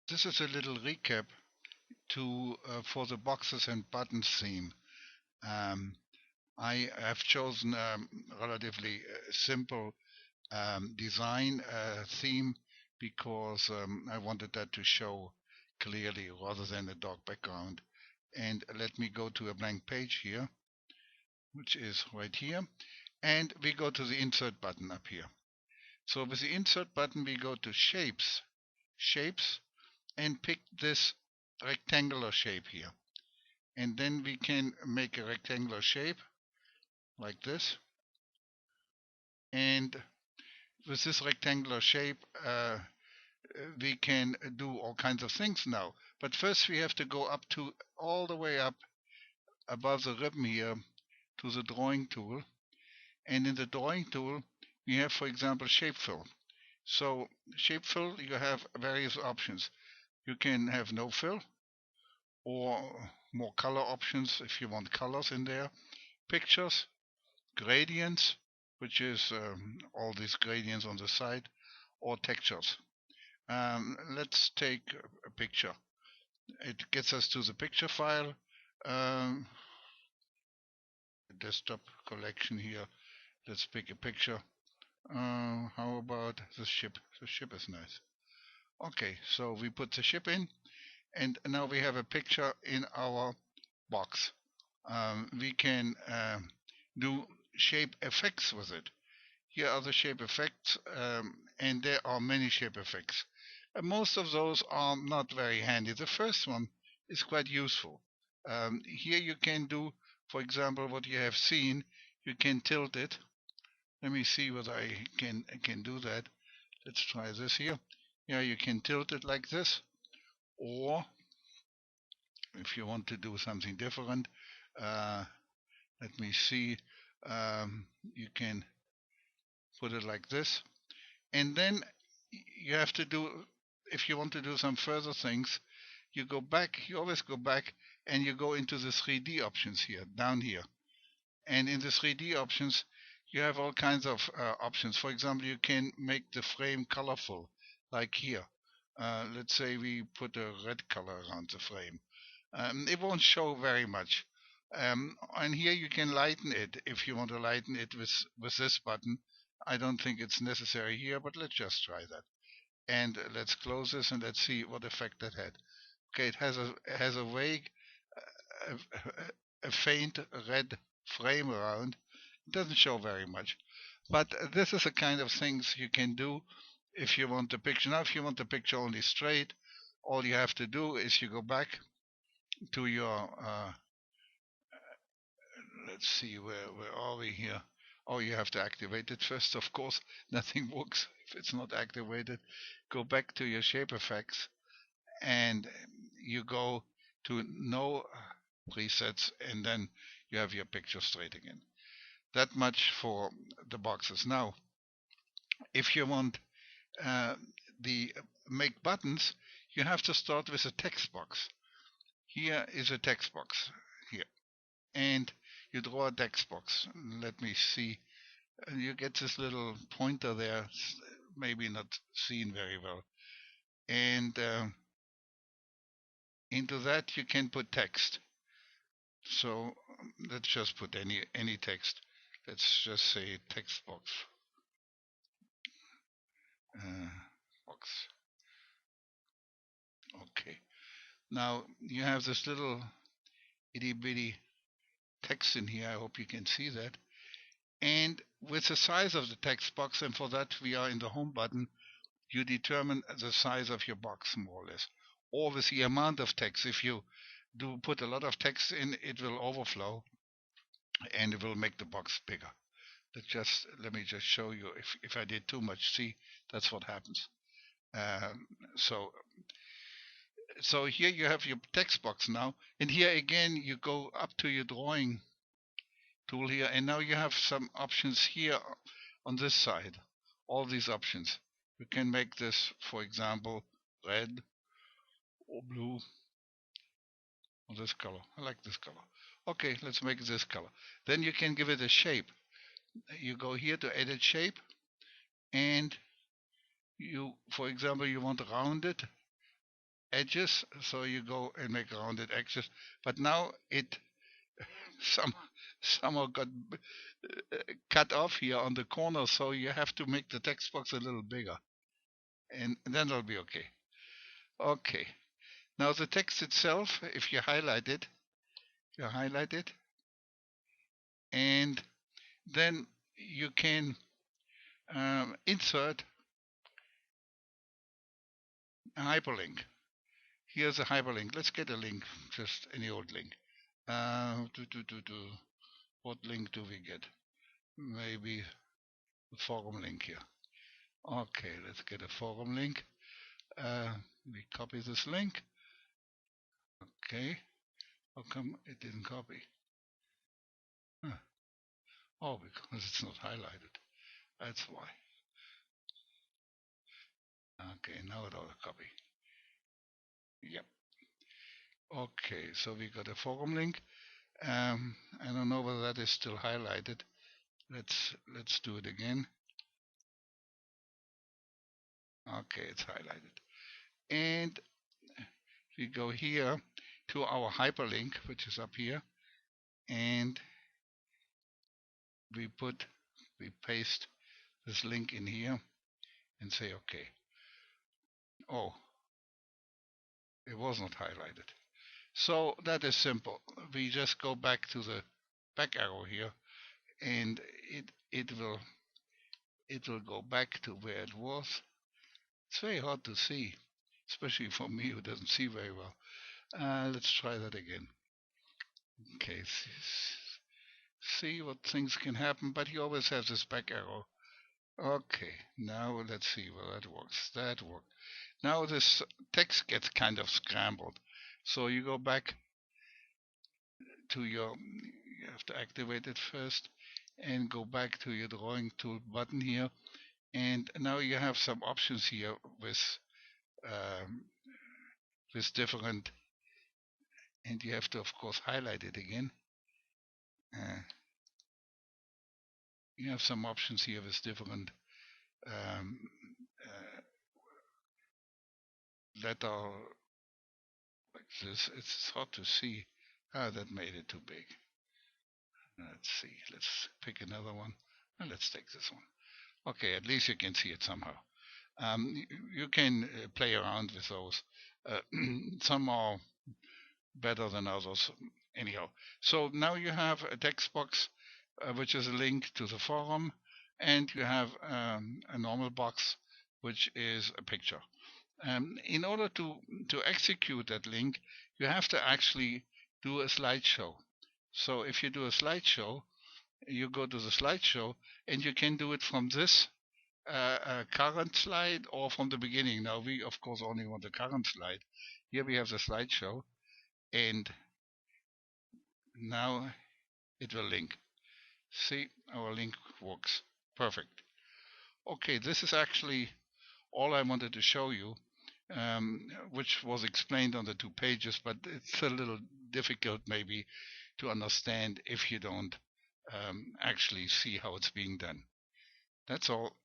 This is a little recap to for the boxes and buttons theme. Um, I have chosen a relatively simple design theme because I wanted that to show clearly rather than a dark background. And let me go to a blank page here, which is right here. And we go to the insert button up here. So with the insert button, we go to shapes, and pick this rectangular shape here. And then we can make a rectangular shape like this. And with this rectangular shape, we can do all kinds of things now. But first we have to go up to all the way up above the ribbon here to the drawing tool. And in the drawing tool, we have, for example, shape fill. So shape fill, you have various options. You can have no fill or more color options if you want colors in there. Pictures, gradients, which is all these gradients on the side, or textures. Let's take a picture. It gets us to the picture file. Um, desktop collection here. Let's pick a picture. How about the ship? The ship is nice. Okay, so we put the ship in, and now we have a picture in our box. We can do shape effects with it. Here are the shape effects, and there are many shape effects. Most of those are not very handy. The first one is quite useful. Here you can do, for example, what you have seen. You can tilt it. Let me see whether I can do that. Let's try this here. Yeah, you can tilt it like this, or if you want to do something different, uh, let me see. You can put it like this, and then you have to do, if you want to do some further things, you go back, you always go back, and you go into the 3D options here, down here. And in the 3D options, you have all kinds of options. For example, you can make the frame colorful, like here. Let's say we put a red color around the frame. It won't show very much. And here you can lighten it if you want to lighten it with this button. I don't think it's necessary here, but let's just try that. And let's close this and let's see what effect that had. Okay, it has a vague, a faint red frame around. It doesn't show very much, but this is the kind of things you can do if you want the picture. Now, if you want the picture only straight, all you have to do is you go back to your. Let's see, where are we here? Oh, you have to activate it first, of course. Nothing works if it's not activated. Go back to your shape effects and you go to no presets, and then you have your picture straight again. That much for the boxes. Now, if you want uh, the make buttons, you have to start with a text box. Here is a text box here, and you draw a text box. Let me see. You get this little pointer there, maybe not seen very well, and into that you can put text. So let's just put any text. Let's just say text box. Uh, box. Okay. Now you have this little itty bitty text in here. I hope you can see that. And with the size of the text box, and for that we are in the home button, you determine the size of your box more or less. Or with the amount of text. If you do put a lot of text in, it will overflow and it will make the box bigger. Let me just show you. If I did too much, see, that's what happens. Um, so so here you have your text box now, and here again you go up to your drawing tool here, and now you have some options here on this side. All these options. You can make this, for example, red or blue or this color. I like this color. Okay, let's make it this color. Then you can give it a shape. You go here to edit shape, and you, for example, you want to round it. edges, so you go and make rounded edges. But now it some somehow got cut off here on the corner, so you have to make the text box a little bigger, and then it'll be okay. Okay. Now the text itself, if you highlight it, and then you can insert a hyperlink. Here's a hyperlink. Let's get a link, just any old link. What link do we get? Maybe a forum link here. Okay, let's get a forum link. We copy this link. Okay. How come it didn't copy? Huh. Oh, because it's not highlighted. That's why. Okay, now it ought to copy. Yep. Okay, so we got a forum link. I don't know whether that is still highlighted. Let's do it again. Okay, it's highlighted. And we go here to our hyperlink, which is up here, and we paste this link in here and say okay. Oh, it was not highlighted. So that is simple. We just go back to the back arrow here, and it will go back to where it was. It's very hard to see, especially for me who doesn't see very well. Let's try that again. Okay, see what things can happen, but you always have this back arrow. Okay, now let's see whether that works. That worked. Now this text gets kind of scrambled. So you go back to you have to activate it first and go back to your drawing tool button here. And now you have some options here with different, and you have to of course highlight it again. You have some options here with different letter like this. It's hard to see. That made it too big. Let's see. Let's pick another one. And let's take this one. Okay, at least you can see it somehow. You can play around with those. Some are better than others. Anyhow, so now you have a text box which is a link to the forum, and you have a normal box which is a picture. In order to execute that link, you have to actually do a slideshow. So if you do a slideshow, you go to the slideshow, and you can do it from this current slide or from the beginning. Now we of course only want the current slide. Here we have the slideshow, and now it will link. See, our link works perfect. Okay, this is actually all I wanted to show you, which was explained on the 2 pages, but it's a little difficult maybe to understand if you don't actually see how it's being done. That's all.